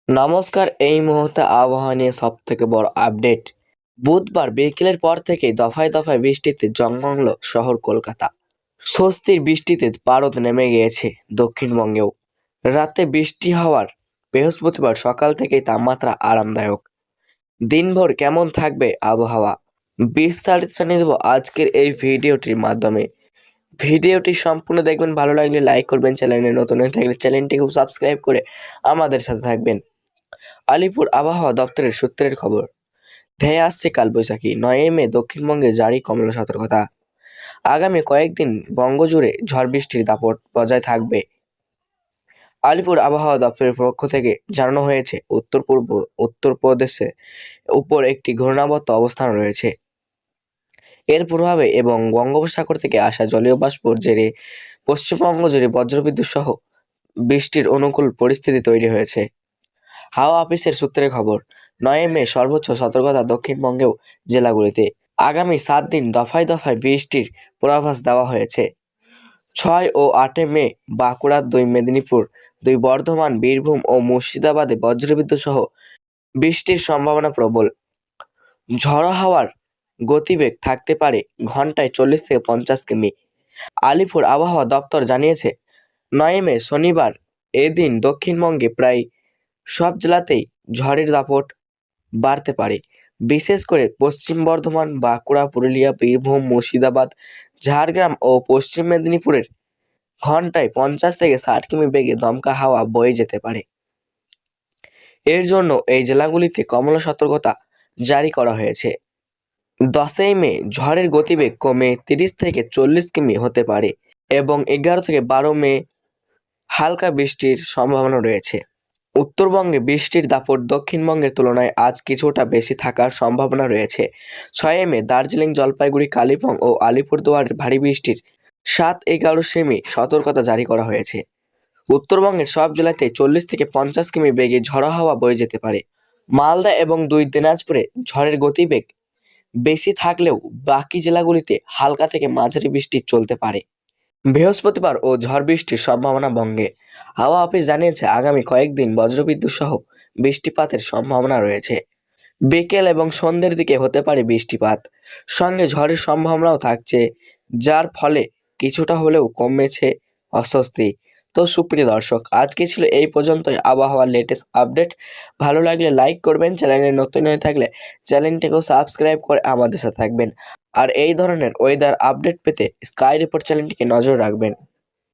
নমস্কার। এই মুহূর্তে আবহাওয়া নিয়ে সবথেকে বড় আপডেট। বুধবার বিকেলের পর থেকেই দফায় দফায় বৃষ্টিতে জলমগ্ন শহর কলকাতা। স্বস্তির বৃষ্টিতে পারদ নেমে গিয়েছে দক্ষিণবঙ্গেও। রাতে বৃষ্টি হওয়ার বৃহস্পতিবার সকাল থেকেই তাপমাত্রা আরামদায়ক। দিনভর কেমন থাকবে আবহাওয়া, বিস্তারিত জানিয়ে দেবো আজকের এই ভিডিওটির মাধ্যমে। ভিডিওটি সম্পূর্ণ দেখবেন, ভালো লাগলে লাইক করবেন, চ্যানেলে নতুন হয়ে থাকলে চ্যানেলটিকে সাবস্ক্রাইব করে আমাদের সাথে থাকবেন। আলিপুর আবহাওয়া দপ্তরের সূত্রের খবর, ধেয়ে আসছে কালবৈশাখী। 9 মে দক্ষিণবঙ্গে জারি কমলা সতর্কতা। আগামী কয়েকদিন বঙ্গজুড়ে ঝড় বৃষ্টির দাপট বজায় থাকবে। আলিপুর আবহাওয়া দপ্তরের পক্ষ থেকে জানানো হয়েছে, উত্তরপ্রদেশে উপর একটি ঘূর্ণাবর্ত অবস্থান রয়েছে। এর প্রভাবে এবং বঙ্গোপসাগর থেকে আসা জলীয় বাষ্পর জেরে পশ্চিমবঙ্গ জুড়ে বজ্রবিদ্যুৎ সহ বৃষ্টির অনুকূল পরিস্থিতি তৈরি হয়েছে। হাওয়া অফিসের সূত্রে খবর, 9 মে সর্বোচ্চ সতর্কতা দক্ষিণবঙ্গেও জেলাগুলিতে। আগামী 7 দিন দফায় দফায় বৃষ্টির পূর্বাভাস দেওয়া হয়েছে। 6 ও 8 মে বাঁকুড়া, 2 মেদিনীপুর, 2 বর্ধমান, বীরভূম ও মুর্শিদাবাদে বজ্রবিদ্যুৎ সহ বৃষ্টির সম্ভাবনা প্রবল। ঝড়ো হাওয়ার গতিবেগ থাকতে পারে ঘন্টায় 40 থেকে 50 কিমি। আলিপুর আবহাওয়া দপ্তর জানিয়েছে, 9 মে শনিবার এদিন দক্ষিণবঙ্গে প্রায় সব জেলাতেই ঝড়ের দাপট বাড়তে পারে। বিশেষ করে পশ্চিম বর্ধমান, বাঁকুড়া, পুরুলিয়া, বীরভূম, মুর্শিদাবাদ, ঝাড়গ্রাম ও পশ্চিম মেদিনীপুরের ঘন্টায় 50 থেকে 60 কিমি বেগে দমকা হাওয়া বয়ে যেতে পারে। এর জন্য এই জেলাগুলিতে কমলা সতর্কতা জারি করা হয়েছে। 10 মে ঝড়ের গতিবেগ কমে 30 থেকে 40 কিমি হতে পারে এবং 11 থেকে 12 মে হালকা বৃষ্টির সম্ভাবনা রয়েছে। উত্তরবঙ্গে বৃষ্টির দাপট দক্ষিণবঙ্গের তুলনায় আজ কিছুটা বেশি থাকার সম্ভাবনা রয়েছে। 6 মে দার্জিলিং, জলপাইগুড়ি, কালিম্পং ও আলিপুরদুয়ারের ভারী বৃষ্টির 7-11 সেমি সতর্কতা জারি করা হয়েছে। উত্তরবঙ্গের সব জেলাতে 40 থেকে 50 কিমি বেগে ঝড়ো হাওয়া বয়ে যেতে পারে। মালদা এবং 2 দিনাজপুরে ঝড়ের গতিবেগ বেশি থাকলেও বাকি জেলাগুলিতে হালকা থেকে মাঝারি বৃষ্টি চলতে পারে। বৃহস্পতিবার ও ঝড় বৃষ্টির সম্ভাবনা বঙ্গে। হাওয়া অফিস জানিয়েছে, আগামী কয়েকদিন বজ্রবিদ্যুৎ সহ বৃষ্টিপাতের সম্ভাবনা রয়েছে। বিকেল এবং সন্ধ্যের দিকে হতে পারে বৃষ্টিপাত, সঙ্গে ঝড়ের সম্ভাবনাও থাকছে, যার ফলে কিছুটা হলেও কমেছে অস্বস্তি। তো সুপ্রিয় দর্শক, আজকে ছিল এই পর্যন্তই আবহাওয়ার লেটেস্ট আপডেট। ভালো লাগলে লাইক করবেন, চ্যানেলে নতুন হয়ে থাকলে চ্যানেলটিকেও সাবস্ক্রাইব করে আমাদের সাথে থাকবেন। আর এই ধরনের ওয়েদার আপডেট পেতে স্কাই রিপোর্ট চ্যানেলটিকে নজর রাখবেন।